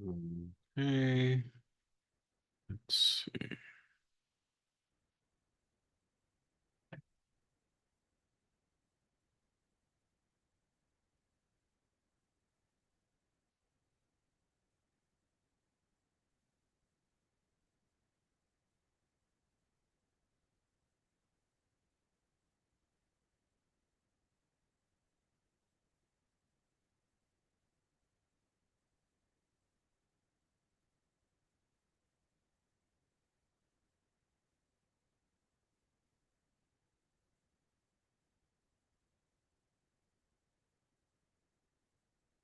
Okay, let's see.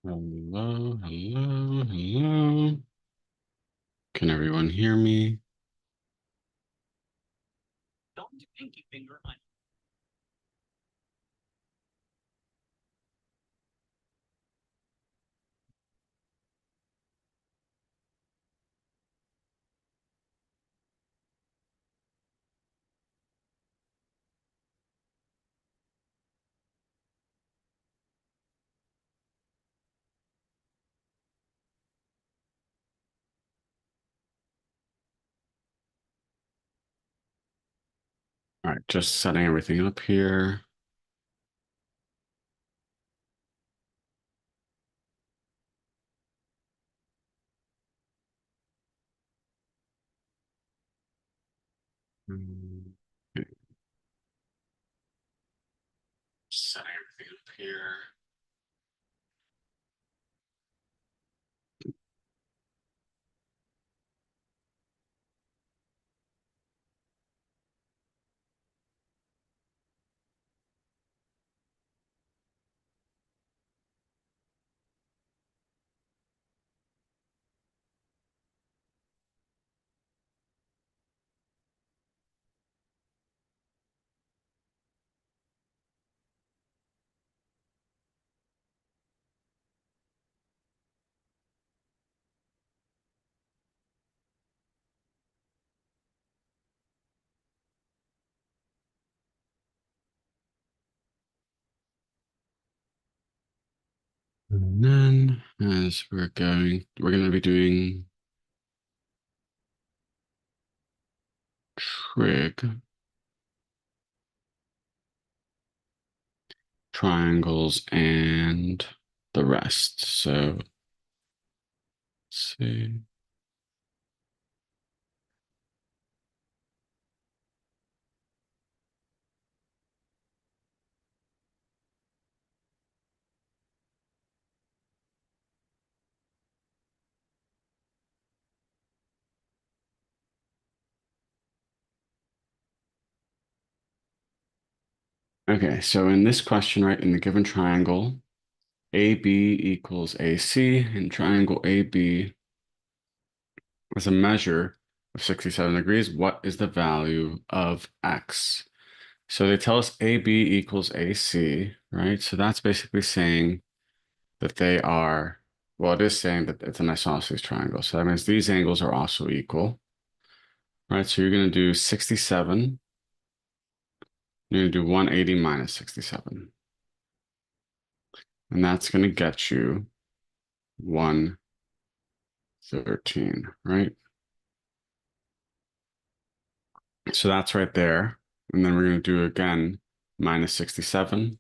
Hello, hello, hello. Can everyone hear me? Don't do pinky finger on. All right, just setting everything up here. Okay, setting everything up here. And then as we're going to be doing trig, triangles, and the rest. So let's see. Okay, so in this question, right, in the given triangle, AB equals AC, and triangle AB as a measure of 67 degrees, what is the value of X? So they tell us AB equals AC, right? So that's basically saying that they are, well, it is saying that it's an isosceles triangle. So that means these angles are also equal, right? So you're going to do 67. You're going to do 180 minus 67. And that's going to get you 113, right? So that's right there. And then we're going to do again minus 67.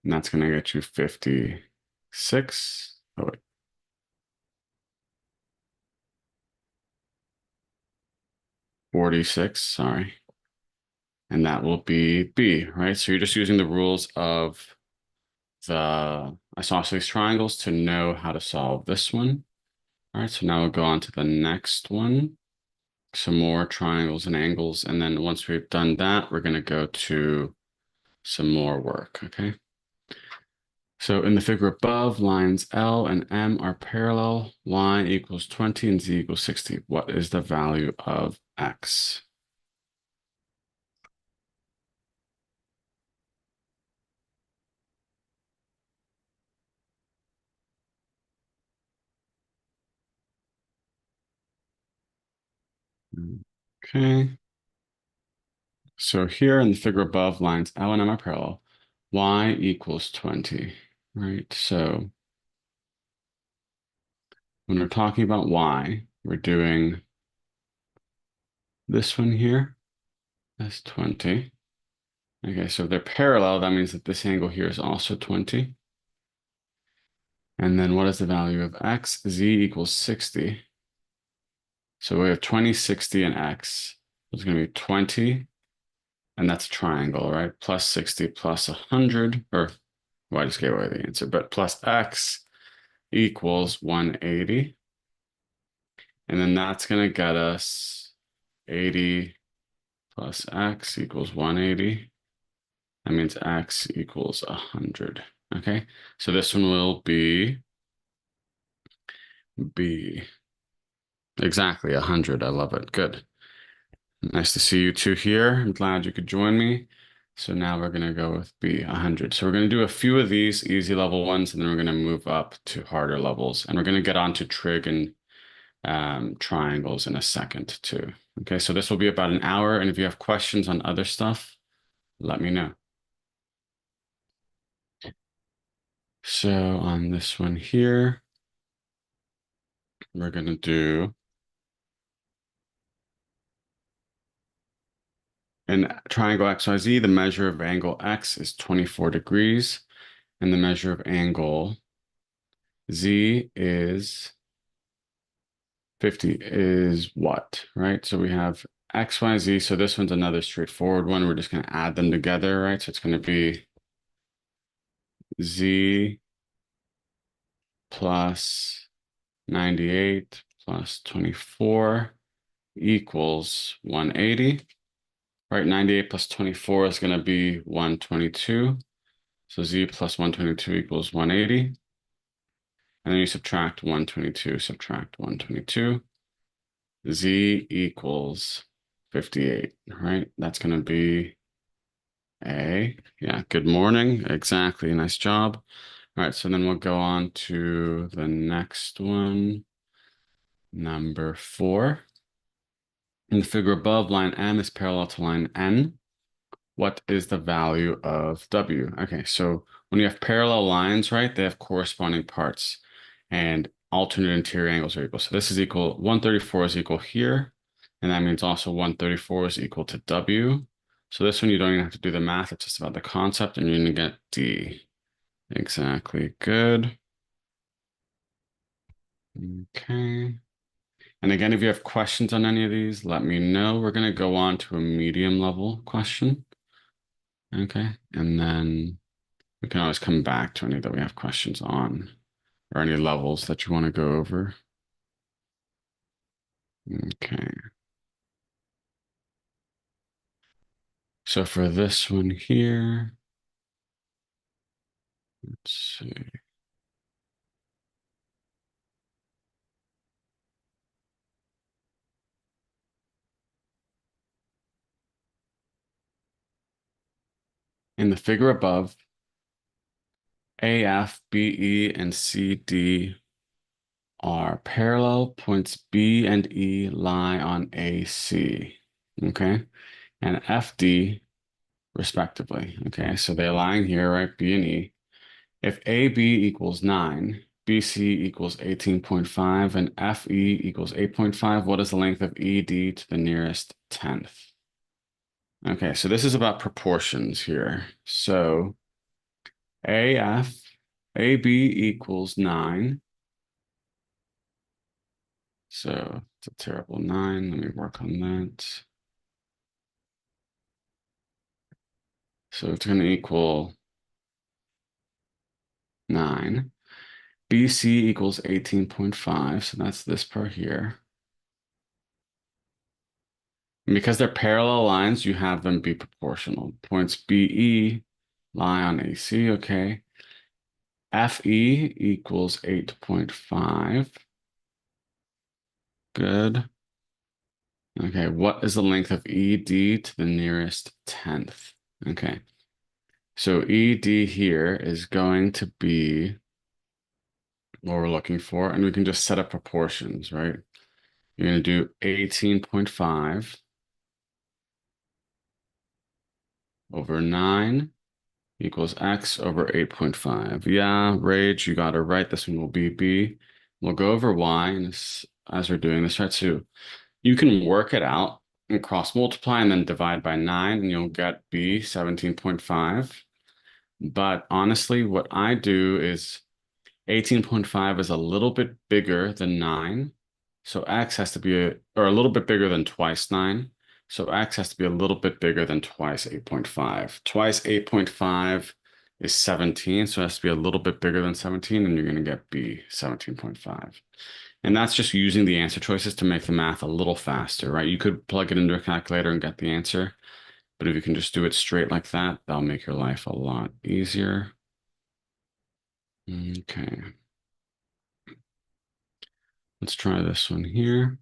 And that's going to get you 56. Oh, wait. 46, sorry. And that will be B, right? So you're just using the rules of the isosceles triangles to know how to solve this one. All right, so now we'll go on to the next one. Some more triangles and angles. And then once we've done that, we're going to go to some more work, okay? So in the figure above, lines L and M are parallel. Y equals 20 and Z equals 60. What is the value of X? Okay. So here in the figure above, lines L and M are parallel. Y equals 20, right? So when we're talking about y, we're doing this one here as 20. Okay, so if they're parallel, that means that this angle here is also 20. And then what is the value of x? Z equals 60. So we have 20, 60, and x. It's going to be 20, and that's a triangle, right? Plus 60 plus 100, or well, I just gave away the answer, but plus x equals 180. And then that's going to get us 80 plus x equals 180. That means x equals 100. Okay, so this one will be B. Exactly, 100. I love it. Good. Nice to see you two here. I'm glad you could join me. So now we're going to go with B, 100. So we're going to do a few of these easy level ones, and then we're going to move up to harder levels. And we're going to get on to trig and triangles in a second too. Okay, so this will be about an hour. And if you have questions on other stuff, let me know. So on this one here, we're going to do in triangle XYZ, the measure of angle X is 24 degrees, and the measure of angle Z is 50 is what, right? So we have X, Y, Z. So this one's another straightforward one. We're just going to add them together, right? So it's going to be Z plus 98 plus 24 equals 180, right? 98 plus 24 is going to be 122. So Z plus 122 equals 180. And then you subtract 122, subtract 122. Z equals 58, right? That's going to be A. Yeah, good morning. Exactly. Nice job. All right, so then we'll go on to the next one, number 4. In the figure above, line M is parallel to line N. What is the value of W? Okay, so when you have parallel lines, right, they have corresponding parts and alternate interior angles are equal. So this is equal, 134 is equal here, and that means also 134 is equal to W. So this one, you don't even have to do the math. It's just about the concept, and you're going to get D. Exactly. Good. Okay. And again, if you have questions on any of these, let me know. We're going to go on to a medium level question. Okay. And then we can always come back to any that we have questions on or any levels that you want to go over. Okay. So for this one here, let's see. In the figure above, AF, BE, and CD are parallel. Points B and E lie on AC. Okay. And FD respectively. Okay. So they're lying here, right? B and E. If AB equals 9, BC equals 18.5, and FE equals 8.5, what is the length of ED to the nearest 10th? Okay, so this is about proportions here. So AF, AB equals 9. So it's a terrible 9. Let me work on that. So it's going to equal 9. BC equals 18.5, so that's this part here. And because they're parallel lines, you have them be proportional. Points BE lie on AC, okay. FE equals 8.5. Good. Okay, what is the length of ED to the nearest 10th? Okay, so ED here is going to be what we're looking for, and we can just set up proportions, right? You're going to do 18.5 over 9 equals x over 8.5. Yeah, Rage, you got it right. This one will be B. we'll go over y and this, as we're doing this, right? So you can work it out and cross multiply and then divide by 9 and you'll get b 17.5. But honestly, what I do is 18.5 is a little bit bigger than 9. So x has to be or a little bit bigger than twice 9. So x has to be a little bit bigger than twice 8.5. Twice 8.5 is 17, so it has to be a little bit bigger than 17, and you're going to get b 17.5. And that's just using the answer choices to make the math a little faster, right? You could plug it into a calculator and get the answer, but if you can just do it straight like that, that'll make your life a lot easier. Okay. Let's try this one here.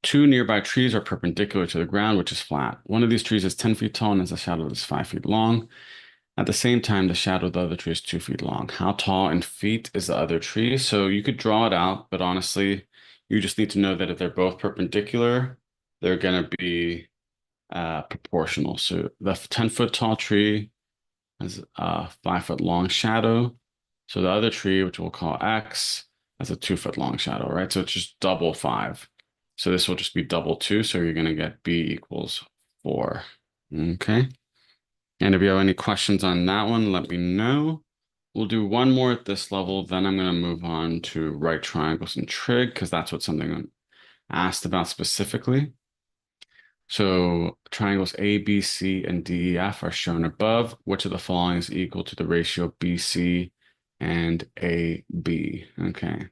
Two nearby trees are perpendicular to the ground, which is flat. One of these trees is 10 feet tall and has a shadow that is 5 feet long. At the same time, the shadow of the other tree is 2 feet long. How tall in feet is the other tree? So you could draw it out, but honestly, you just need to know that if they're both perpendicular, they're going to be proportional. So the 10-foot tall tree has a 5-foot long shadow. So the other tree, which we'll call X, has a 2-foot long shadow, right? So it's just double 5. So this will just be double 2. So you're going to get B equals 4. Okay. And if you have any questions on that one, let me know. We'll do one more at this level. Then I'm going to move on to right triangles and trig because that's what something I'm asked about specifically. So triangles A, B, C, and D, E, F are shown above. Which of the following is equal to the ratio BC and AB? Okay.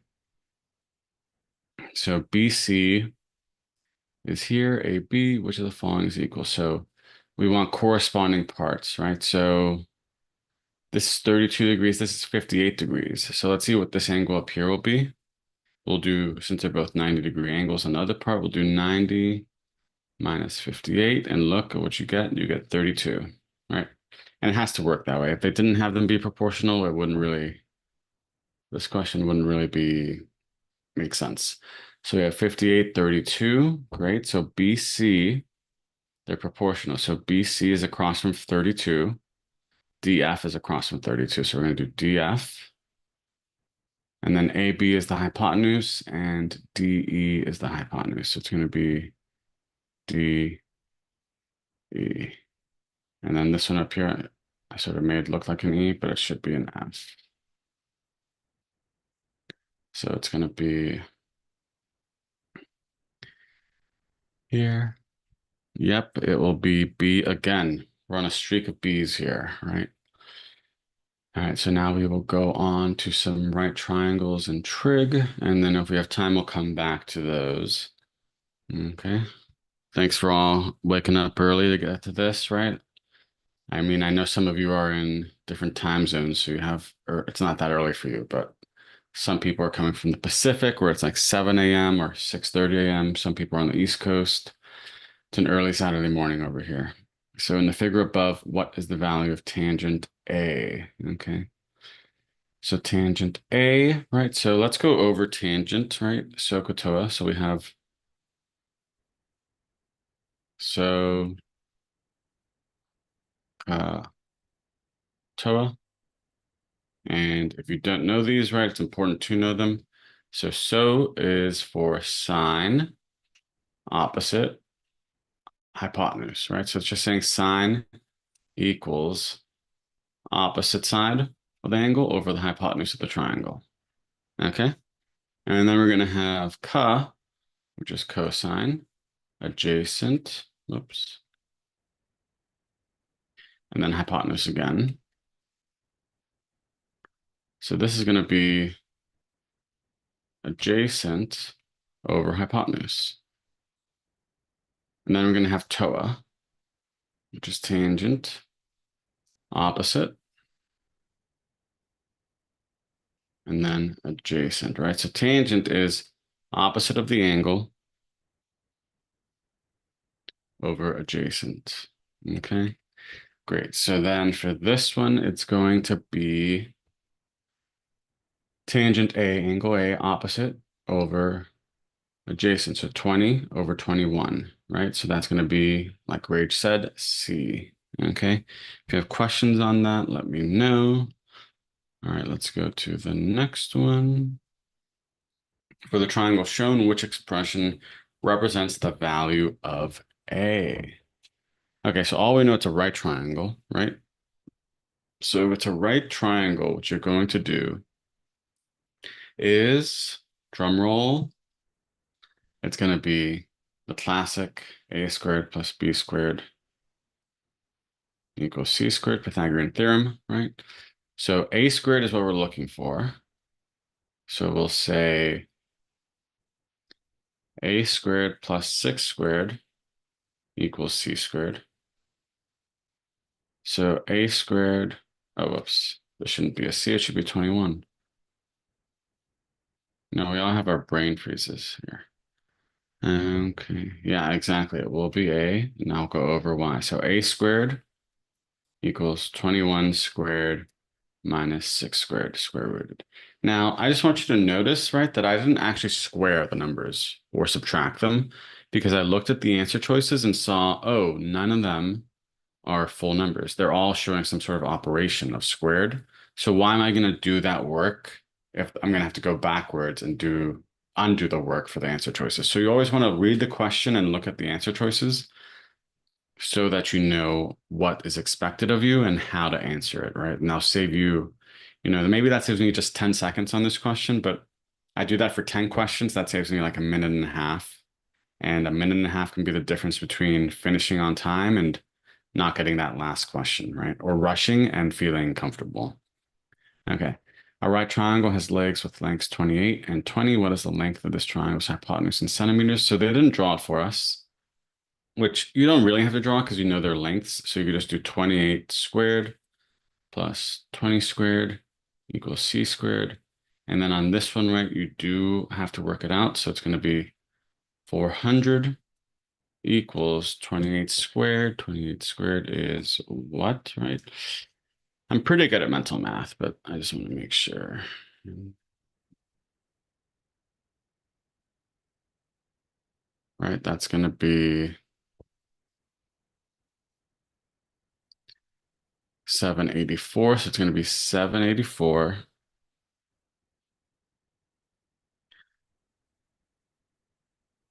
So BC is here, AB, which of the following is equal? So we want corresponding parts, right? So this is 32 degrees, this is 58 degrees. So let's see what this angle up here will be. We'll do, since they're both 90-degree angles on the other part, we'll do 90 minus 58, and look at what you get. You get 32, right? And it has to work that way. If they didn't have them be proportional, it wouldn't really, this question wouldn't really make sense. So we have 58, 32, great. So BC, they're proportional. So BC is across from 32. DF is across from 32. So we're going to do DF. And then AB is the hypotenuse and DE is the hypotenuse. So it's going to be DE. And then this one up here, I sort of made it look like an E, but it should be an F. So it's going to be here. Yep, it will be B again. We're on a streak of B's here, right? All right, so now we will go on to some right triangles and trig, and then if we have time, we'll come back to those. Okay. Thanks for all waking up early to get to this, right? I mean, I know some of you are in different time zones, so you have, or it's not that early for you, but some people are coming from the Pacific where it's like 7 a.m. or 6:30 a.m. Some people are on the East Coast. It's an early Saturday morning over here. So in the figure above, what is the value of tangent A? Okay. So tangent A, right? So let's go over tangent, right? SOHCAHTOA. So we have, so TOA. And if you don't know these, right, it's important to know them. So is for sine, opposite, hypotenuse, right? So it's just saying sine equals opposite side of the angle over the hypotenuse of the triangle. Okay? And then we're going to have ca, which is cosine, adjacent, whoops, and then hypotenuse again. So this is going to be adjacent over hypotenuse. And then we're going to have TOA, which is tangent, opposite, and then adjacent, right? So tangent is opposite of the angle over adjacent. Okay, great. So then for this one, it's going to be tangent A, angle A, opposite over adjacent. So 20 over 21, right? So that's going to be, like Rage said, C. Okay, if you have questions on that, let me know. All right, let's go to the next one. For the triangle shown, which expression represents the value of A? Okay, so all we know it's a right triangle, right? So if it's a right triangle, what you're going to do is, drum roll, it's going to be the classic a squared plus b squared equals c squared, Pythagorean theorem, right? So a squared is what we're looking for. So we'll say a squared plus 6 squared equals c squared. So a squared, oh, whoops, this shouldn't be a c, it should be 21. No, we all have our brain freezes here. Okay, yeah, exactly. It will be a, and I'll go over y. So a squared equals 21 squared minus 6 squared square rooted. Now, I just want you to notice, right, that I didn't actually square the numbers or subtract them because I looked at the answer choices and saw, oh, none of them are full numbers. They're all showing some sort of operation of squared. So why am I going to do that work if I'm going to have to go backwards and undo the work for the answer choices? So you always want to read the question and look at the answer choices so that you know what is expected of you and how to answer it, right? And I'll save you, maybe that saves me just 10 seconds on this question, but I do that for 10 questions. That saves me like a minute and a half. And a minute and a half can be the difference between finishing on time and not getting that last question, right? Or rushing and feeling comfortable. Okay. A right triangle has legs with lengths 28 and 20. What is the length of this triangle's hypotenuse in centimeters? So they didn't draw it for us, which you don't really have to draw because you know their lengths. So you could just do 28 squared plus 20 squared equals c squared. And then on this one, right, you do have to work it out. So it's going to be 400 equals 28 squared. 28 squared is what, right? I'm pretty good at mental math, but I just want to make sure. Right, that's going to be 784. So it's going to be 784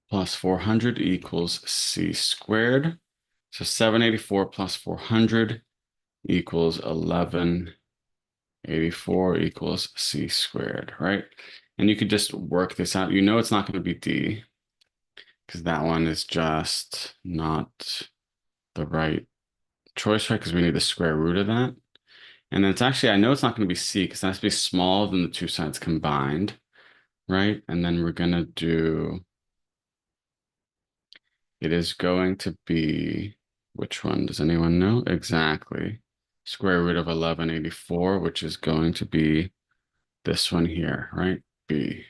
plus 400 equals c squared. So 784 plus 400 equals 1184 equals c squared, right? And you could just work this out. You know it's not going to be d because that one is just not the right choice, right? Because we need the square root of that. And then it's actually, I know it's not going to be c because it has to be smaller than the two sides combined, right? And then we're going to do, it is going to be, which one does anyone know? Exactly. Square root of 1184, which is going to be this one here, right? B.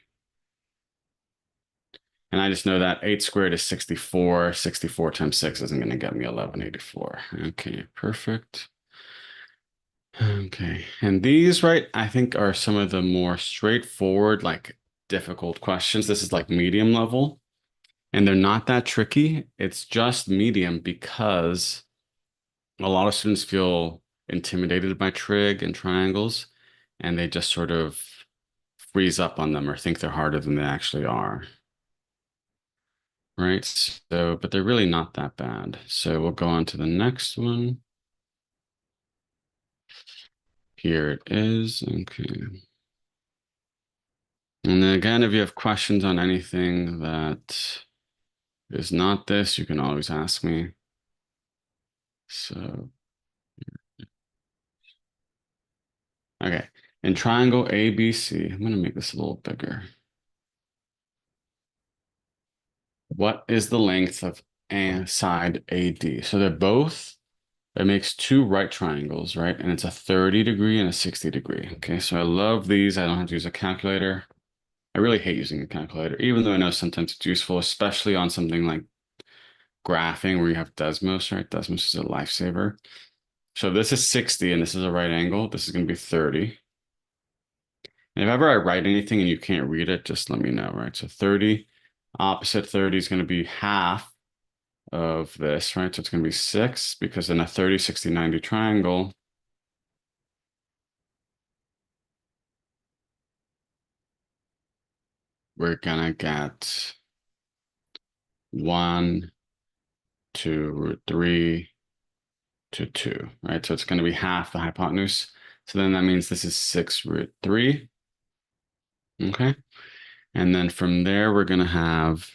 And I just know that 8 squared is 64. 64 times 6 isn't going to get me 1184. Okay, perfect. Okay, and these, right, I think are some of the more straightforward, like difficult questions. This is like medium level, and they're not that tricky. It's just medium because a lot of students feel intimidated by trig and triangles, and they just sort of freeze up on them or think they're harder than they actually are. Right? So, but they're really not that bad. So we'll go on to the next one. Here it is. Okay. And then again, if you have questions on anything that is not this, you can always ask me. So, okay. In triangle ABC, I'm going to make this a little bigger. What is the length of side AD? So they're both, it makes two right triangles, right? And it's a 30 degree and a 60 degree. Okay, so I love these. I don't have to use a calculator. I really hate using a calculator, even though I know sometimes it's useful, especially on something like graphing where you have Desmos, right? Desmos is a lifesaver. So this is 60 and this is a right angle. This is going to be 30. And if ever I write anything and you can't read it, just let me know, right? So 30, opposite 30 is going to be half of this, right? So it's going to be 6 because in a 30, 60, 90 triangle, we're gonna get 1 to root 3 to 2, right? So it's going to be half the hypotenuse. So then that means this is 6 root 3. Okay. And then from there, we're going to have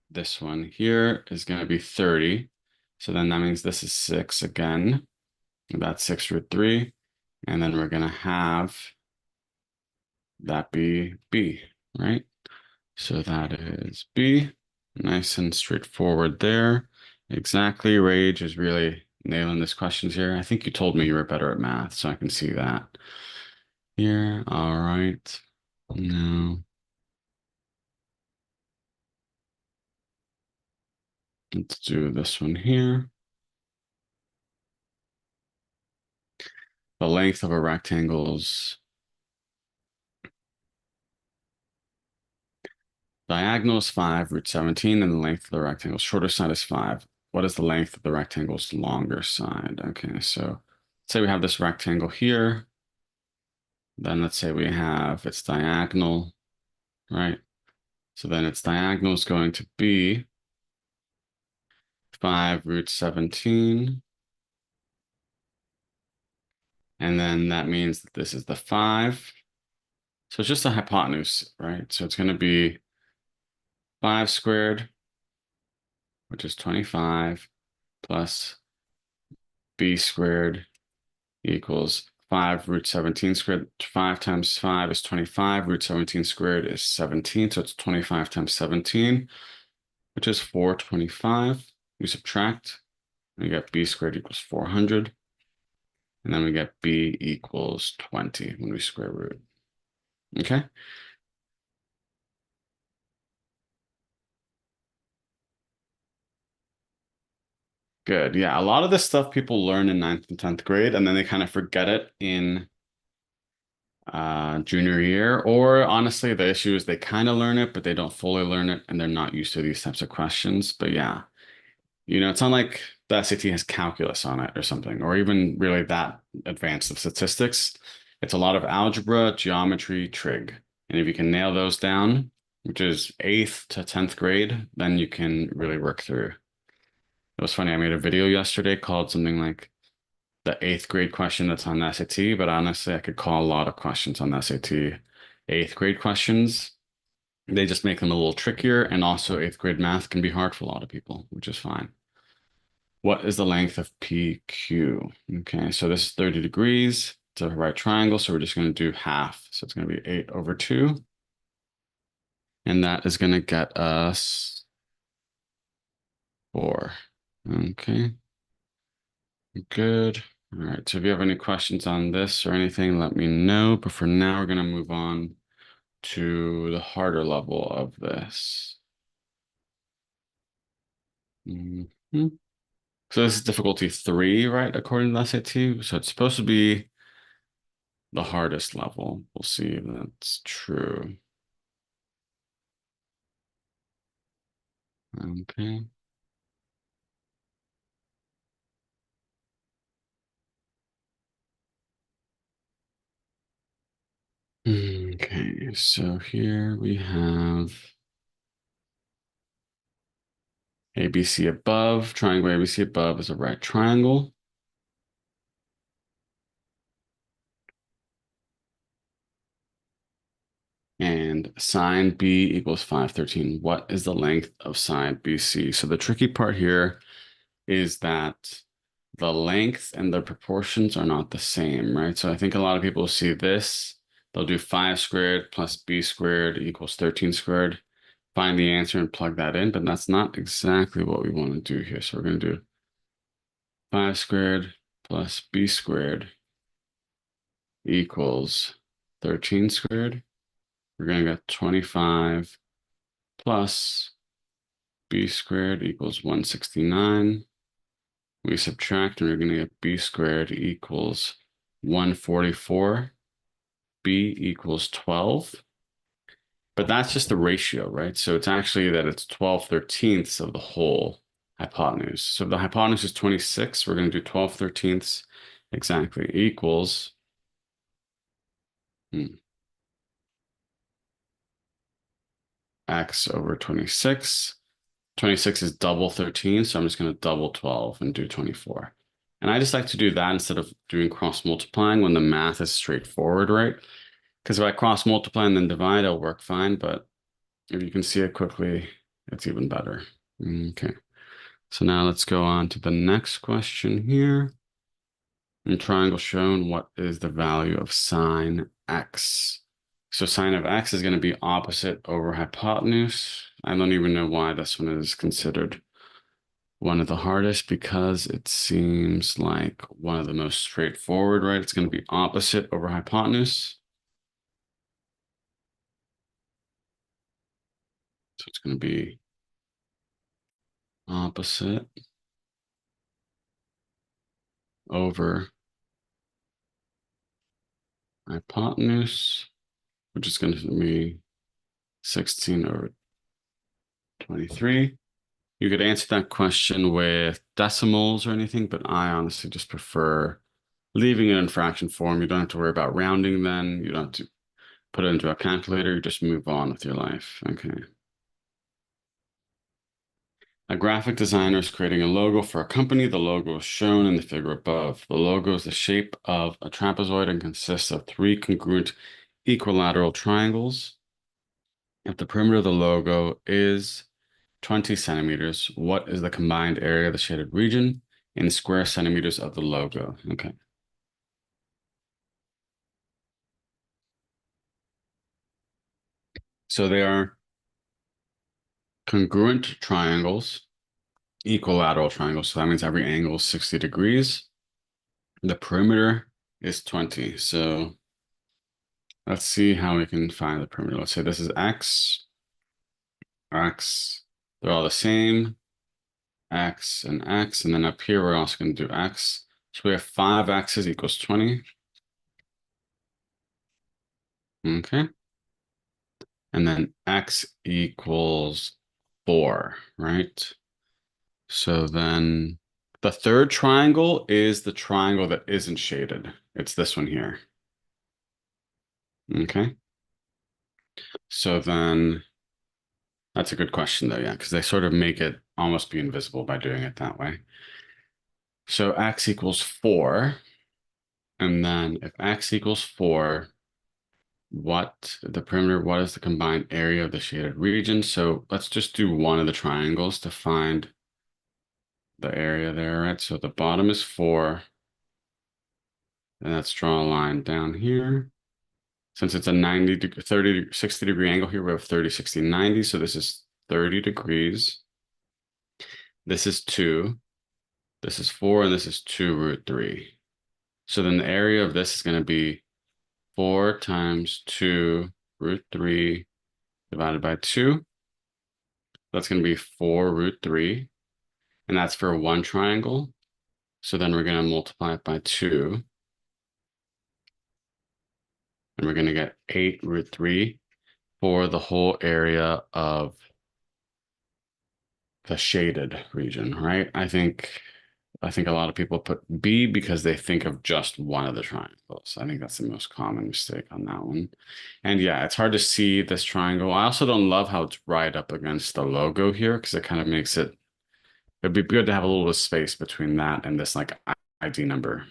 this one here is going to be 30. So then that means this is 6 again. That's 6 root 3. And then we're going to have that be B, right? So that is B. Nice and straightforward there. Exactly. Rage is really nailing these questions here. I think you told me you were better at math, so I can see that here. All right. Now, let's do this one here. The length of a rectangle's diagonal is 5 root 17, and the length of the rectangle's shorter side is 5. What is the length of the rectangle's longer side? Okay, so say we have this rectangle here. Then let's say we have its diagonal, right? So then its diagonal is going to be 5 root 17. And then that means that this is the 5. So it's just a hypotenuse, right? So it's going to be 5 squared, which is 25, plus b squared equals 5 root 17 squared. 5 times 5 is 25. Root 17 squared is 17. So it's 25 times 17, which is 425. We subtract, and we get b squared equals 400. And then we get b equals 20 when we square root. Okay. Good. Yeah, a lot of this stuff people learn in 9th and 10th grade, and then they kind of forget it in junior year. Or honestly, the issue is they kind of learn it, but they don't fully learn it, and they're not used to these types of questions. But yeah, it's not like the SAT has calculus on it or something, or even really that advanced of statistics. It's a lot of algebra, geometry, trig. And if you can nail those down, which is 8th to 10th grade, then you can really work through. It was funny, I made a video yesterday called something like the 8th grade question that's on the SAT, but honestly, I could call a lot of questions on the SAT 8th grade questions. They just make them a little trickier, and also 8th grade math can be hard for a lot of people, which is fine. What is the length of PQ? Okay, so this is 30 degrees. It's a right triangle, so we're just going to do half. So it's going to be 8 over 2. And that is going to get us 4. Okay, good. All right, so if you have any questions on this or anything, let me know. But for now, we're going to move on to the harder level of this. Mhm. So this is difficulty 3, right, according to the SAT. So it's supposed to be the hardest level. We'll see if that's true. Okay. Okay, so here we have ABC above. Triangle ABC above is a right triangle. And sine B equals 513. What is the length of side BC? So the tricky part here is that the length and the proportions are not the same, right? So I think a lot of people see this. They'll do 5 squared plus b squared equals 13 squared. Find the answer and plug that in, but that's not exactly what we want to do here. So we're going to do 5 squared plus b squared equals 13 squared. We're going to get 25 plus b squared equals 169. We subtract and we're going to get b squared equals 144. B equals 12. But that's just the ratio, right? So it's actually that it's 12/13ths of the whole hypotenuse. So if the hypotenuse is 26, we're going to do 12/13ths exactly equals x over 26. 26 is double 13, so I'm just going to double 12 and do 24. And I just like to do that instead of doing cross multiplying when the math is straightforward, right? Because if I cross multiply and then divide, it'll work fine. But if you can see it quickly, it's even better. Okay. So now let's go on to the next question here. In triangle shown, what is the value of sine x? So sine of x is going to be opposite over hypotenuse. I don't even know why this one is considered one of the hardest because it seems like one of the most straightforward, right? It's going to be opposite over hypotenuse. So it's going to be opposite over hypotenuse, which is going to be 16 over 23. You could answer that question with decimals or anything, but I honestly just prefer leaving it in fraction form. You don't have to worry about rounding then. You don't have to put it into a calculator. You just move on with your life. Okay. A graphic designer is creating a logo for a company. The logo is shown in the figure above. The logo is the shape of a trapezoid and consists of three congruent equilateral triangles. If the perimeter of the logo is 20 centimeters, what is the combined area of the shaded region in square centimeters of the logo? Okay. So they are congruent triangles, equilateral triangles. So that means every angle is 60 degrees. The perimeter is 20. So let's see how we can find the perimeter. Let's say this is X, X. They're all the same, X, and then up here we're also going to do X. So we have 5x's equals 20. Okay. And then X equals 4, right? So then the third triangle is the triangle that isn't shaded. It's this one here. Okay. So then that's a good question though, yeah, because they sort of make it almost be invisible by doing it that way. So X equals 4. And then if X equals 4, what is the combined area of the shaded region? So let's just do one of the triangles to find the area there, right? So the bottom is 4. And let's draw a line down here. Since it's a 30, 60 degree angle here, we have 30, 60, 90. So this is 30 degrees. This is 2. This is 4, and this is 2 root 3. So then the area of this is going to be 4 times 2 root 3 divided by 2. That's going to be 4 root 3. And that's for one triangle. So then we're going to multiply it by 2. And we're going to get 8 root 3 for the whole area of the shaded region, right? I think a lot of people put B because they think of just one of the triangles. I think that's the most common mistake on that one. And yeah, it's hard to see this triangle. I also don't love how it's right up against the logo here because it kind of makes it'd be good to have a little bit of space between that and this like ID number.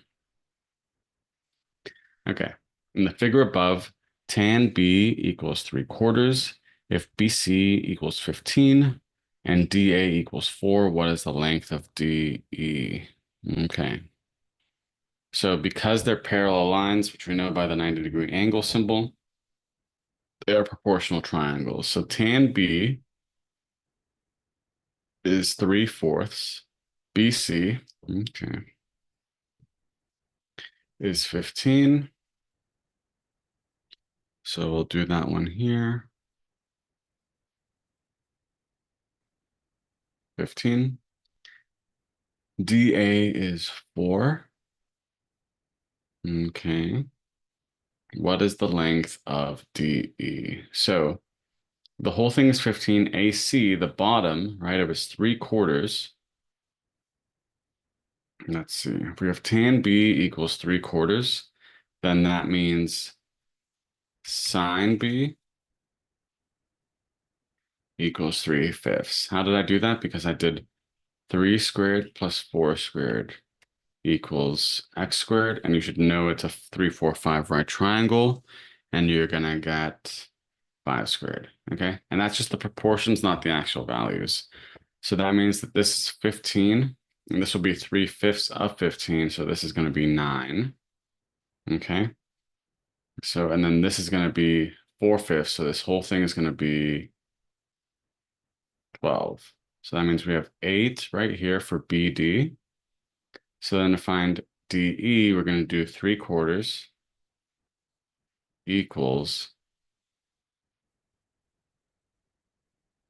Okay. In the figure above, tan B equals 3/4. If BC equals 15 and DA equals 4, what is the length of DE? Okay. So because they're parallel lines, which we know by the 90-degree angle symbol, they are proportional triangles. So tan B is 3/4. BC, okay, is 15. So we'll do that one here. 15. DA is 4. Okay. What is the length of DE? So the whole thing is 15. AC, the bottom, right, of is 3/4. Let's see. If we have tan B equals 3/4, then that means sine B equals 3/5. How did I do that? Because I did 3 squared plus 4 squared equals x squared, and you should know it's a 3, 4, 5 right triangle, and you're gonna get 5 squared, okay? And that's just the proportions, not the actual values. So that means that this is 15, and this will be 3/5 of 15, so this is gonna be 9, okay? So, and then this is gonna be 4/5, so this whole thing is gonna be 12. So that means we have 8 right here for BD. So then to find DE, we're going to do 3/4 equals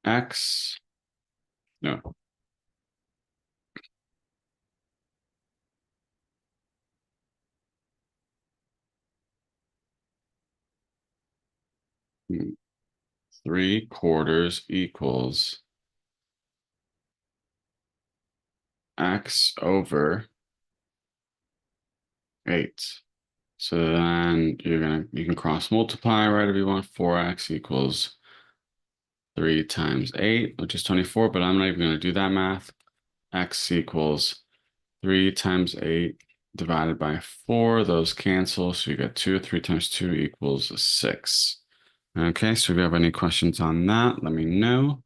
X. No. 3/4 equals X over 8. So then you can cross multiply, right? If you want 4x equals 3 times 8, which is 24, but I'm not even going to do that math. X equals 3 times 8 divided by 4. Those cancel, so you get 2. 3 times 2 equals 6. Okay, so if you have any questions on that, let me know.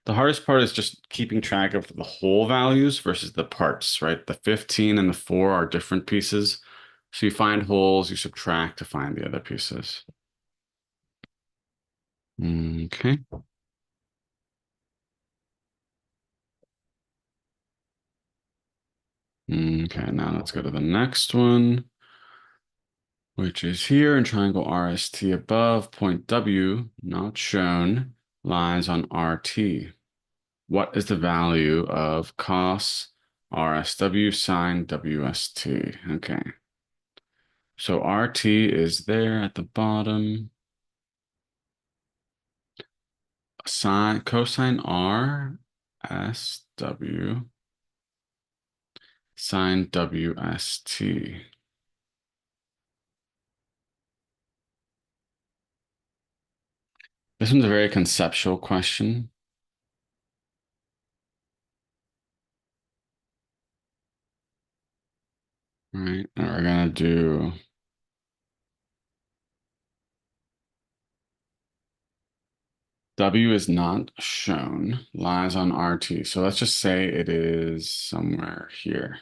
The hardest part is just keeping track of the whole values versus the parts, right? The 15 and the 4 are different pieces. So you find wholes, you subtract to find the other pieces. Okay. Okay, now let's go to the next one, which is here in triangle RST above, point W, not shown, lies on RT. What is the value of cos RSW sine WST? Okay. So RT is there at the bottom. Sine, cosine R SW sine WST. This one's a very conceptual question. Right, and we're gonna do W is not shown, lies on RT. So let's just say it is somewhere here,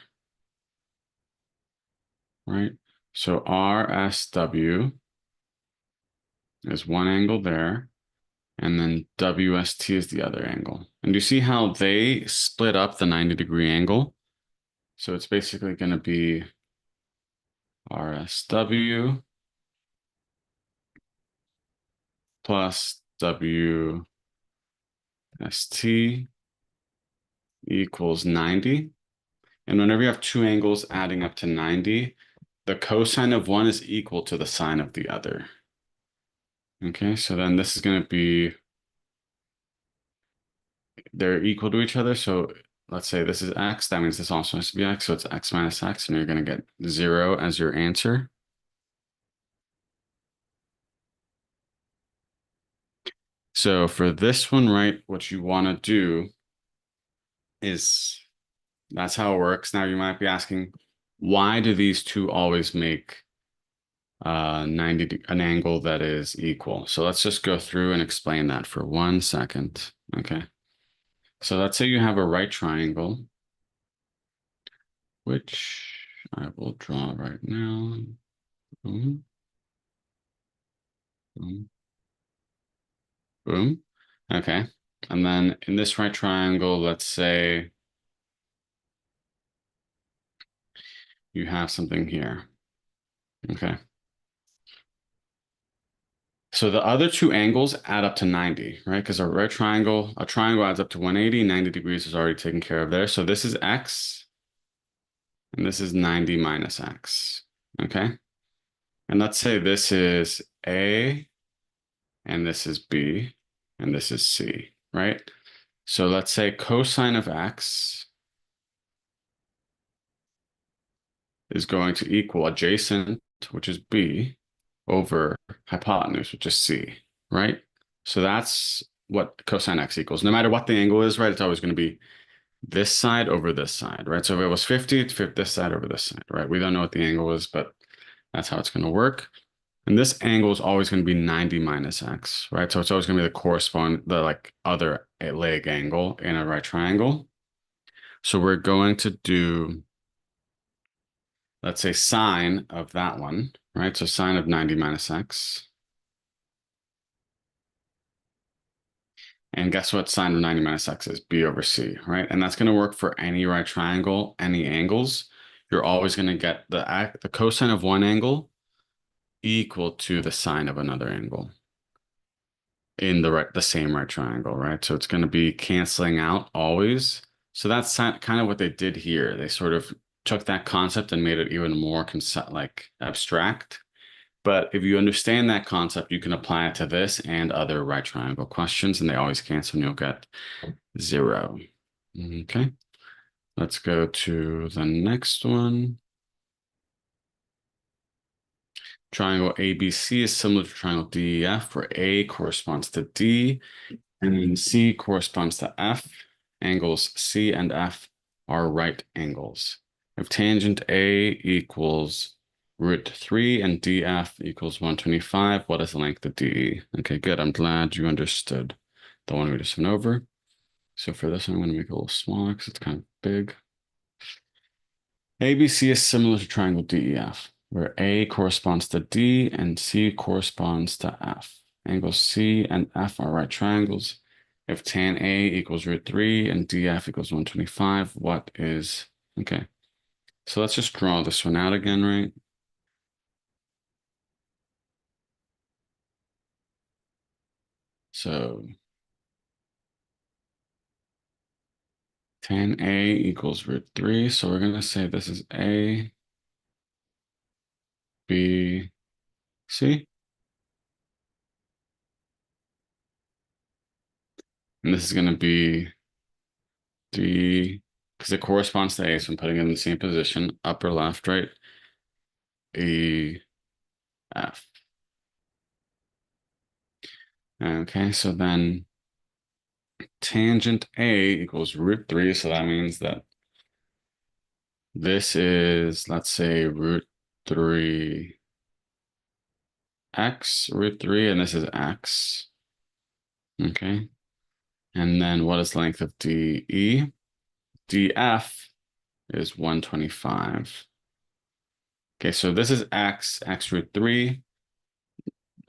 right? So RSW is one angle there, and then WST is the other angle. And you see how they split up the 90-degree angle? So it's basically going to be RSW plus WST equals 90. And whenever you have two angles adding up to 90, the cosine of one is equal to the sine of the other. Okay, so then this is going to be, they're equal to each other. So let's say this is x, that means this also has to be x. So it's x minus x, and you're going to get 0 as your answer. So for this one, right, what you want to do is, that's how it works. Now you might be asking, why do these two always make 90 an angle that is equal? So let's just go through and explain that for 1 second. Okay. So let's say you have a right triangle, which I will draw right now. Boom, boom, boom. Okay. And then in this right triangle, let's say you have something here. Okay. So the other two angles add up to 90, right? Because a triangle adds up to 180, 90 degrees is already taken care of there. So this is x, and this is 90 minus x, okay? And let's say this is A, and this is B, and this is C, right? So let's say cosine of x is going to equal adjacent, which is B, over hypotenuse, which is C, right? So that's what cosine x equals. No matter what the angle is, right? It's always going to be this side over this side, right? So if it was 50, it's this side over this side, right? We don't know what the angle is, but that's how it's going to work. And this angle is always going to be 90 minus x, right? So it's always going to be the like other leg angle in a right triangle. So we're going to do, let's say, sine of that one, right? So sine of 90 minus x. And guess what sine of 90 minus x is? B over c, right? And that's going to work for any right triangle, any angles. You're always going to get the cosine of one angle equal to the sine of another angle in the same right triangle, right? So it's going to be canceling out always. So that's kind of what they did here. They sort of took that concept and made it even more like abstract. But if you understand that concept, you can apply it to this and other right triangle questions, and they always cancel and you'll get 0. Okay, let's go to the next one. Triangle ABC is similar to triangle DEF, where A corresponds to D and then C corresponds to F. Angles C and F are right angles. If tangent A equals √3 and DF equals 125, what is the length of DE? Okay, good. I'm glad you understood the one we just went over. So for this one, I'm going to make it a little smaller because it's kind of big. ABC is similar to triangle DEF, where A corresponds to D and C corresponds to F. Angles C and F are right triangles. If tan A equals √3 and DF equals 125, what is... Okay, so let's just draw this one out again, right? So tan A equals √3. So we're going to say this is A, B, C. And this is going to be D, because it corresponds to A, so I'm putting it in the same position, upper left, right? E, F. Okay, so then tangent A equals √3, so that means that this is, let's say, √3 x, √3, and this is x. Okay, and then what is the length of DE? DF is 125. Okay, so this is x √3.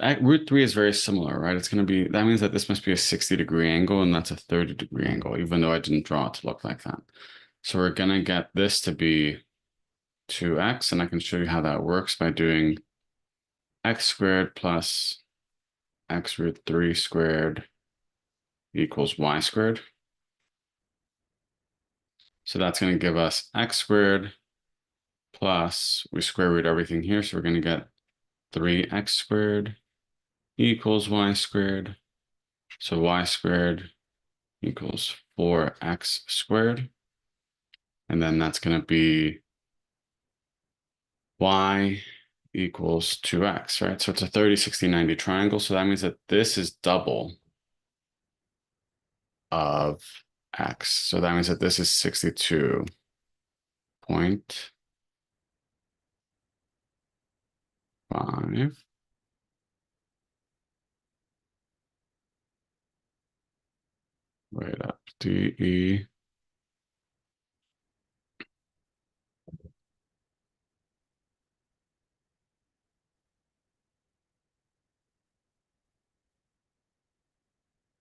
√3 is very similar, right? It's going to be, that means that this must be a 60-degree angle, and that's a 30-degree angle, even though I didn't draw it to look like that. So we're going to get this to be 2x, and I can show you how that works by doing x squared plus x √3 squared equals y squared. So that's going to give us x squared plus, we square root everything here, so we're going to get 3x squared equals y squared. So y squared equals 4x squared. And then that's going to be y equals 2x, right? So it's a 30, 60, 90 triangle. So that means that this is double of x. So that means that this is 62.5. Right up, DE.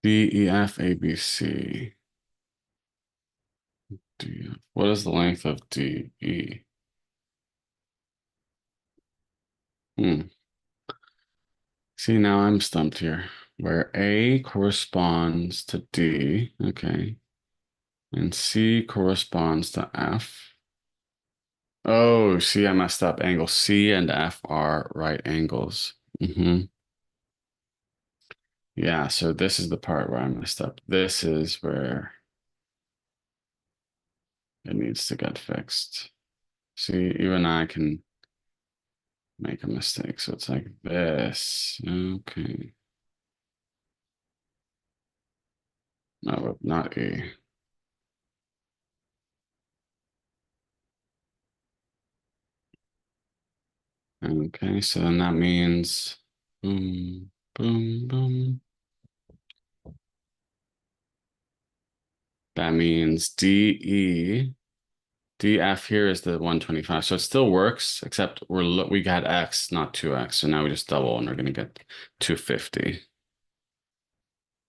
DEF ABC. DEF. What is the length of DE? See, now I'm stumped here. Where A corresponds to D, okay, and C corresponds to F. Oh, see, I messed up. Angle C and F are right angles. Yeah, so this is the part where I messed up. This is where it needs to get fixed. See, even I can make a mistake. So it's like this. Okay. No, not E. Okay, so then that means boom, boom, boom. That means DE. DF here is the 125. So it still works, except we got X, not 2X. So now we just double and we're gonna get 250.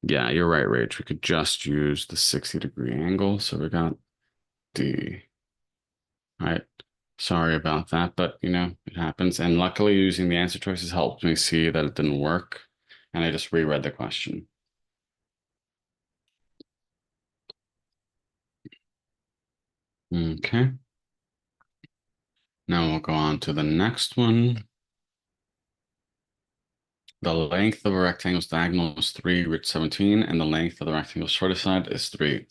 Yeah, you're right, Rach. We could just use the 60-degree angle. So we got D. All right. Sorry about that, but it happens. And luckily using the answer choices helped me see that it didn't work. And I just reread the question. Okay. Now we'll go on to the next one. The length of a rectangle's diagonal is 3 root 17, and the length of the rectangle's shortest side is 3.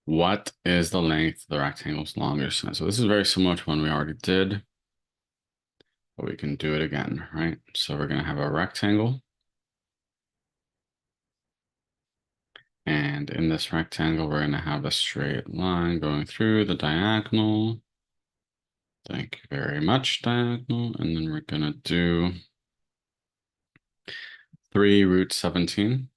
What is the length of the rectangle's longest side? So this is very similar to one we already did, but we can do it again, right? So we're going to have a rectangle. And in this rectangle, we're going to have a straight line going through the diagonal. Thank you very much, diagonal. And then we're going to do 3 root 17.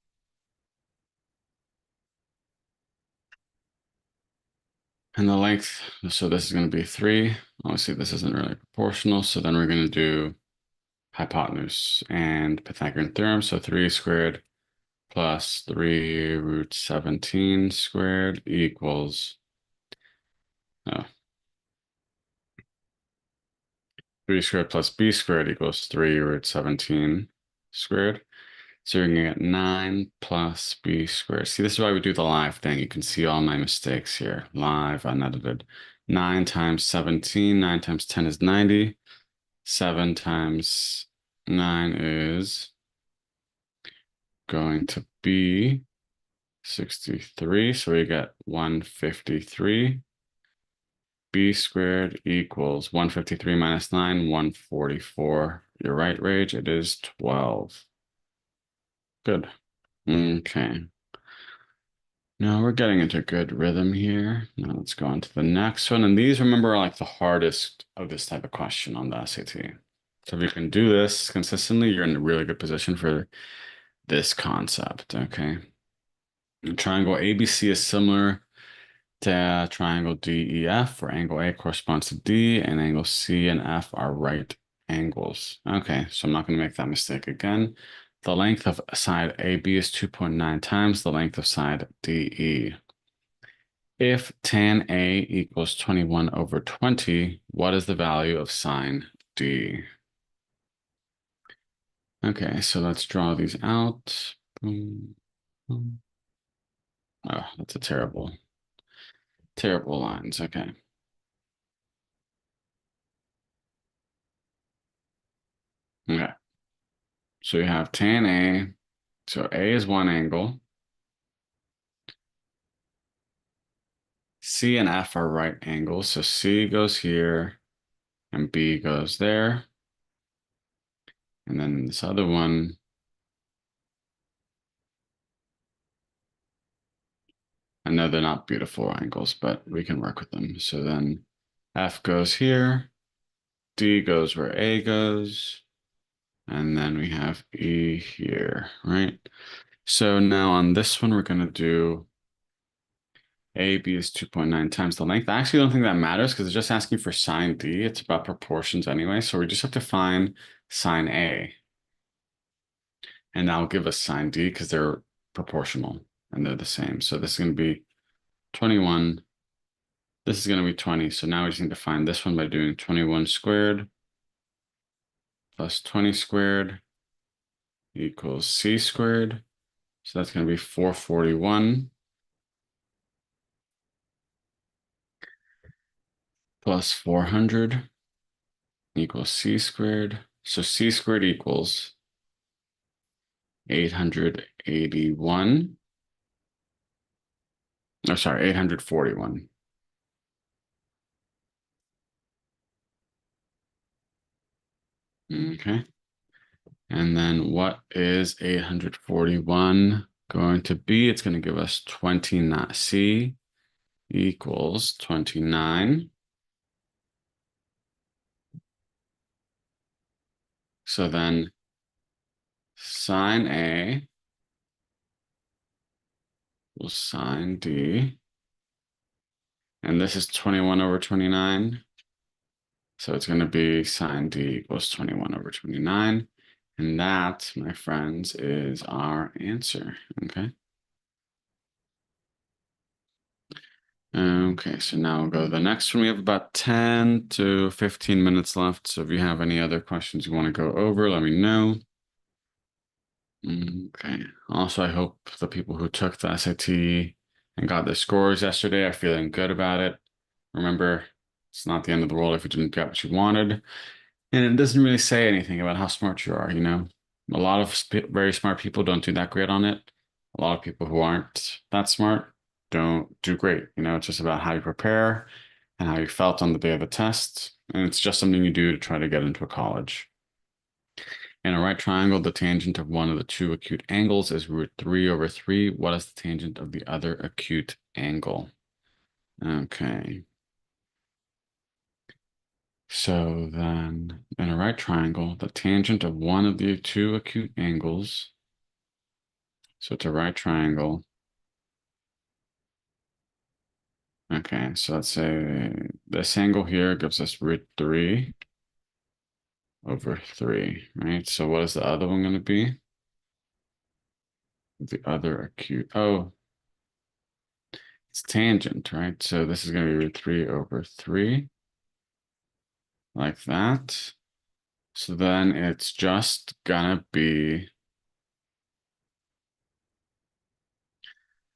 And the length, so this is going to be 3. Obviously, this isn't really proportional. So then we're going to do hypotenuse and Pythagorean theorem. So 3 squared plus 3 root 17 squared equals, oh, 3 squared plus b squared equals 3 root 17 squared. So you're going to get 9 plus b squared. See, this is why we do the live thing. You can see all my mistakes here. Live, unedited. 9 times 17, 9 times 10 is 90. 7 times 9 is going to be 63. So we get 153. B squared equals 153 minus 9, 144. You're right, Rage. It is 12. Good. Okay. Now we're getting into good rhythm here. Now let's go on to the next one. And these, remember, are like the hardest of this type of question on the SAT. So if you can do this consistently, you're in a really good position for this concept, okay? The triangle ABC is similar to triangle DEF, where angle A corresponds to D, and angle C and F are right angles. Okay, so I'm not going to make that mistake again. The length of side AB is 2.9 times the length of side DE. If tan A equals 21 over 20, what is the value of sine D? Okay, so let's draw these out. Boom, boom. Oh, that's a terrible, terrible lines. Okay. Okay. So you have tan A. So A is one angle. C and F are right angles. So C goes here and B goes there. And then this other one, I know they're not beautiful angles, but we can work with them. So then F goes here, D goes where A goes, and then we have E here, right? So now on this one, we're going to do AB is 2.9 times the length. I actually don't think that matters because it's just asking for sine D. It's about proportions anyway. So we just have to find sine A. And that'll give us sine D because they're proportional and they're the same. So this is going to be 21. This is going to be 20. So now we just need to find this one by doing 21 squared plus 20 squared equals C squared. So that's going to be 441 plus 400 equals C squared. So C squared equals 881. Oh, sorry, 841. Okay. And then what is 841 going to B, it's going to give us 29. C equals 29. So then sine A equals sine D. And this is 21 over 29. So it's going to be sine D equals 21 over 29. And that, my friends, is our answer. Okay. Okay, so now we'll go to the next one. We have about 10 to 15 minutes left. So if you have any other questions you want to go over, let me know. Okay. Also, I hope the people who took the SAT and got their scores yesterday are feeling good about it. Remember, it's not the end of the world if you didn't get what you wanted. And it doesn't really say anything about how smart you are, you know? A lot of very smart people don't do that great on it. A lot of people who aren't that smart don't do great. You know, it's just about how you prepare and how you felt on the day of the test. And it's just something you do to try to get into a college. In a right triangle, the tangent of one of the two acute angles is √3 over 3. What is the tangent of the other acute angle? Okay. So then, in a right triangle, the tangent of one of the two acute angles, so it's a right triangle. Okay, so let's say this angle here gives us √3 over 3, right? So what is the other one going to be? The other acute, oh, it's tangent, right? So this is going to be √3 over 3, like that. So then it's just gonna be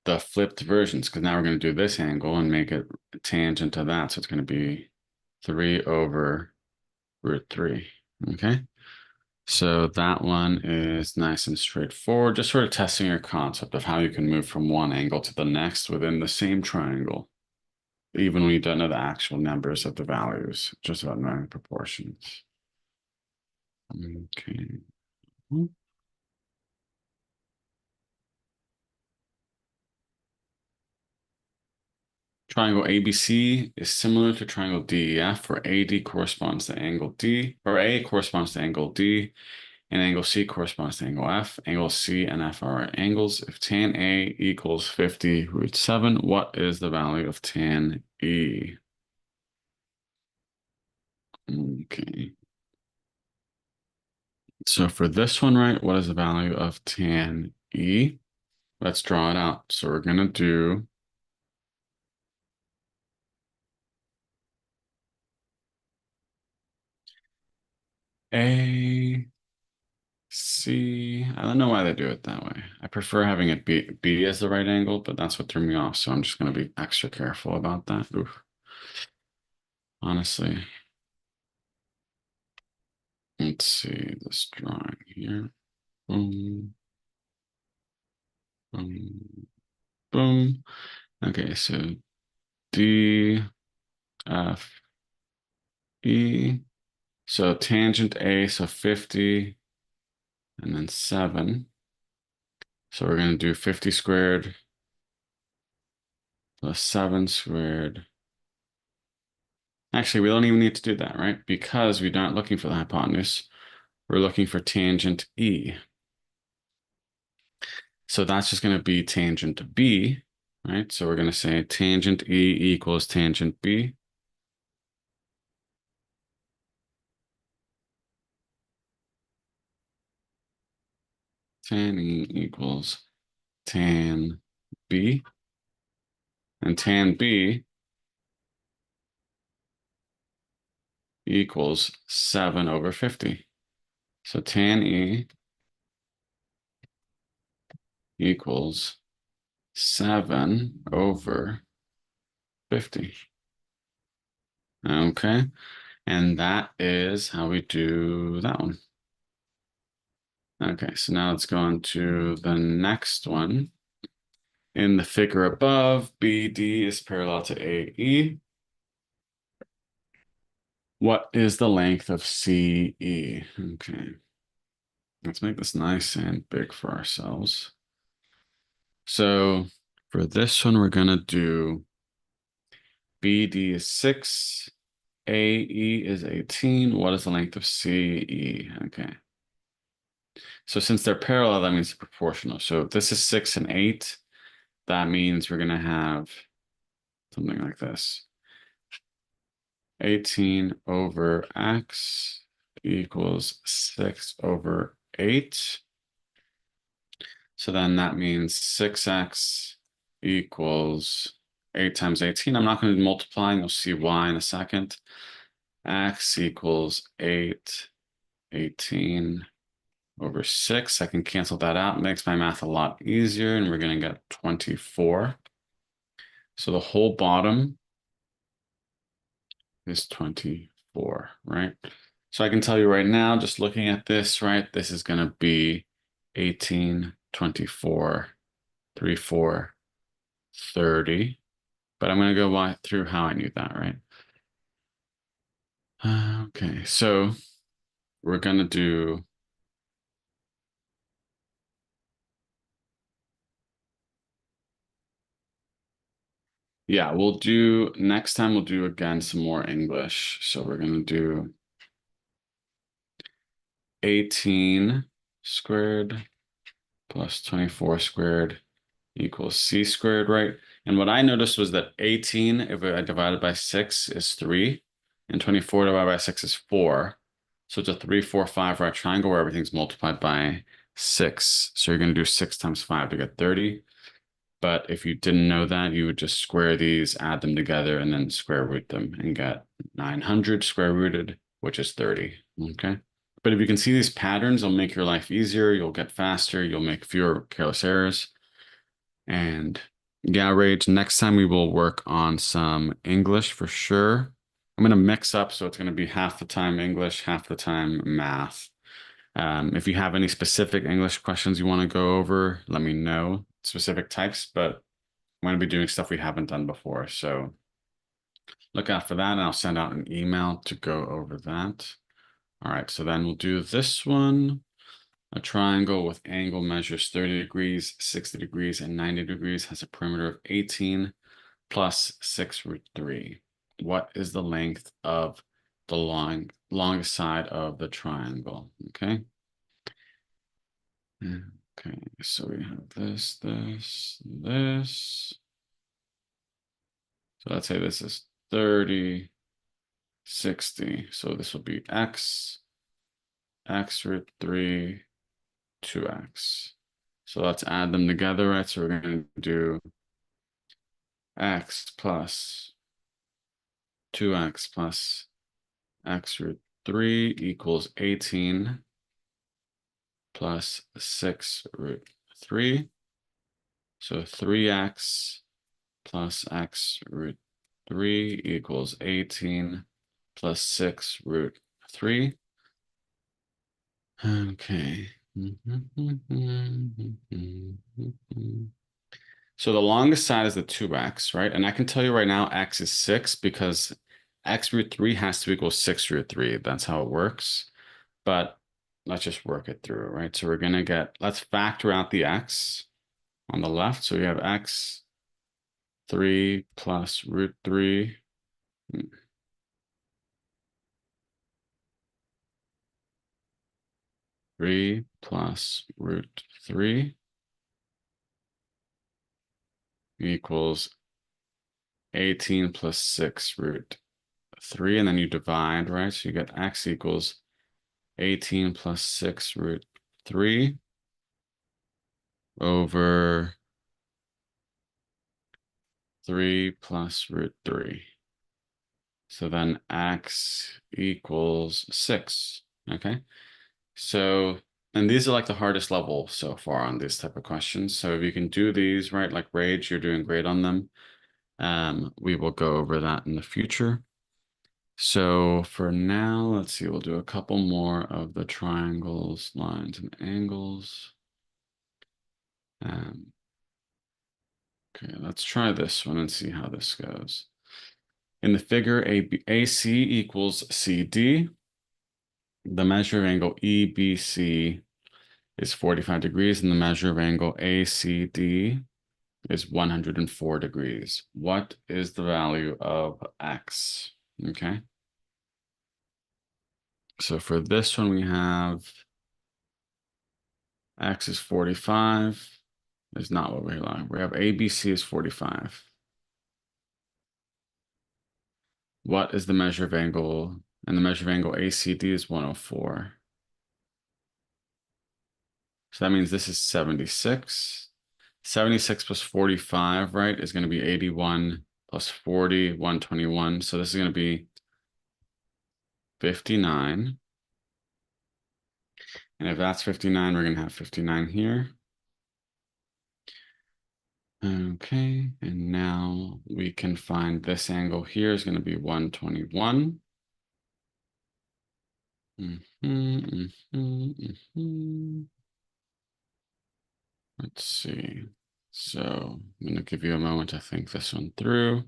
the flipped versions, because now we're going to do this angle and make it tangent to that. So it's going to be 3 over √3. Okay. So that one is nice and straightforward, just sort of testing your concept of how you can move from one angle to the next within the same triangle, even when you don't know the actual numbers of the values, just about knowing the proportions. Okay. Triangle ABC is similar to triangle DEF, where AD corresponds to angle D, or A corresponds to angle D, and angle C corresponds to angle F. Angle C and F are angles. If tan A equals 50√7, what is the value of tan E? Okay. So for this one, right, what is the value of tan E? Let's draw it out. So we're going to do A C. I don't know why they do it that way. I prefer having it B as the right angle, but that's what threw me off. So I'm just going to be extra careful about that. Oof. Honestly, let's see this drawing here. Boom, boom, boom. Okay, so D, F, E. So tangent A, so 50, and then 7. So we're going to do 50 squared plus 7 squared. Actually, we don't even need to do that, right? Because we're not looking for the hypotenuse. We're looking for tangent E. So that's just going to be tangent B, right? So we're going to say tangent E equals tangent B. Tan E equals tan B. And tan B equals 7 over 50. So tan E equals 7 over 50. Okay. And that is how we do that one. Okay, so now let's go on to the next one. In the figure above, BD is parallel to AE. What is the length of CE? Okay, let's make this nice and big for ourselves. So for this one, we're gonna do BD is 6, AE is 18. What is the length of CE? Okay. So since they're parallel, that means they're proportional. So if this is 6 and 8, that means we're gonna have something like this. 18 over x equals 6 over 8. So then that means 6x equals 8 times 18. I'm not going to be multiplying. You'll see why in a second. X equals 8, 18 over 6. I can cancel that out. It makes my math a lot easier, and we're going to get 24. So the whole bottom is 24, right? So I can tell you right now, just looking at this, right, this is going to be 18, 24, 3, 4, 30. But I'm going to go through how I knew that, right? Okay, so we're going to do, yeah, next time we'll do again some more English. So we're going to do 18 squared plus 24 squared equals c squared, right? And what I noticed was that 18, if I divide it by 6, is 3, and 24 divided by 6 is 4. So it's a 3, 4, 5 right triangle where everything's multiplied by 6. So you're going to do 6 times 5 to get 30. But if you didn't know that, you would just square these, add them together, and then square root them and get 900 square rooted, which is 30. Okay. But if you can see these patterns, it'll make your life easier. You'll get faster. You'll make fewer careless errors. And yeah, Rage, next time we will work on some English for sure. I'm going to mix up, so it's going to be half the time English, half the time math. If you have any specific English questions you want to go over, let me know, specific types, but I'm going to be doing stuff we haven't done before. So look out for that, and I'll send out an email to go over that. All right, so then we'll do this one. A triangle with angle measures 30 degrees, 60 degrees, and 90 degrees has a perimeter of 18 plus 6 root 3. What is the length of the longest side of the triangle? Okay. Okay, so we have this, this. So let's say this is 30, 60. So this will be x root 3, 2x. So let's add them together, right? So we're going to do x plus 2x plus x root 3 equals 18 plus 6 root 3. So 3x plus x root 3 equals 18 plus 6 root 3. Okay. So the longest side is the 2x, right? And I can tell you right now, x is 6 because x root 3 has to equal 6 root 3. That's how it works. But let's just work it through, right? So we're going to let's factor out the x on the left. So we have x 3 plus root 3. 3 plus root 3 equals 18 plus 6 root 3. And then you divide, right? So you get x equals 18 plus 6 root 3 over 3 plus root 3. So then x equals 6. Okay. So, and these are like the hardest level so far on this type of questions. So if you can do these, right, like Rage, you're doing great on them. We will go over that in the future. So for now, let's see, we'll do a couple more of the triangles, lines, and angles. Okay, let's try this one and see how this goes. In the figure, AC equals CD. The measure of angle EBC is 45 degrees, and the measure of angle ACD is 104 degrees. What is the value of X? Okay. So for this one, we have X is 45. Is not what we like. We have ABC is 45. What is the measure of angle? And the measure of angle ACD is 104. So that means this is 76. 76 plus 45, right, is going to be 81 plus 40, 121. So this is going to be 59. And if that's 59, we're going to have 59 here. Okay, and now we can find this angle here is going to be 121. Let's see. So I'm going to give you a moment to think this one through.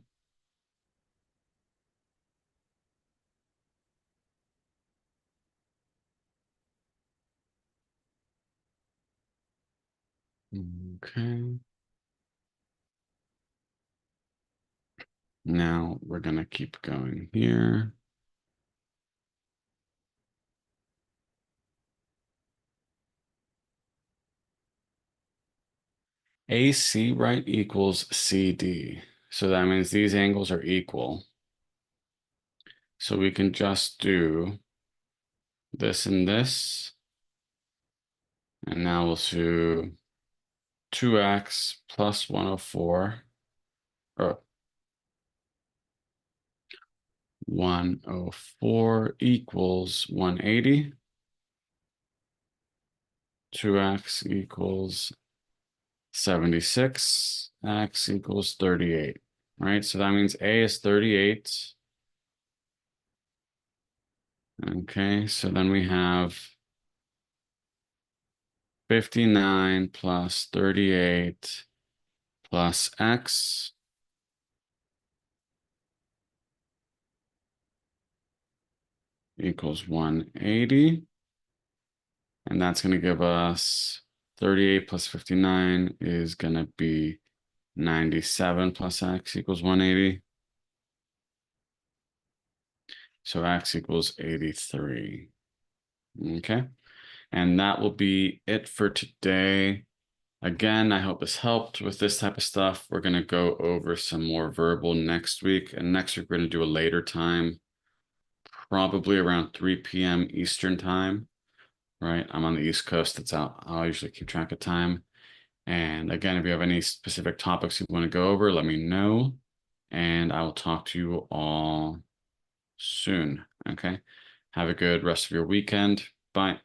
Okay. Now we're going to keep going here. AC, right, equals CD. So that means these angles are equal. So we can just do this and this. And now we'll do 2x plus 104, or 104 equals 180. 2x equals 76. X equals 38, right? So that means A is 38. Okay, so then we have 59 plus 38 plus X equals 180. And that's going to give us 38 plus 59 is going to be 97 plus X equals 180. So X equals 83. Okay. And that will be it for today. Again, I hope this helped with this type of stuff. We're going to go over some more verbal next week. And next week, we're going to do a later time, probably around 3 p.m. Eastern time, right? I'm on the East Coast. That's how I usually keep track of time. And again, if you have any specific topics you want to go over, let me know. And I will talk to you all soon. Okay. Have a good rest of your weekend. Bye.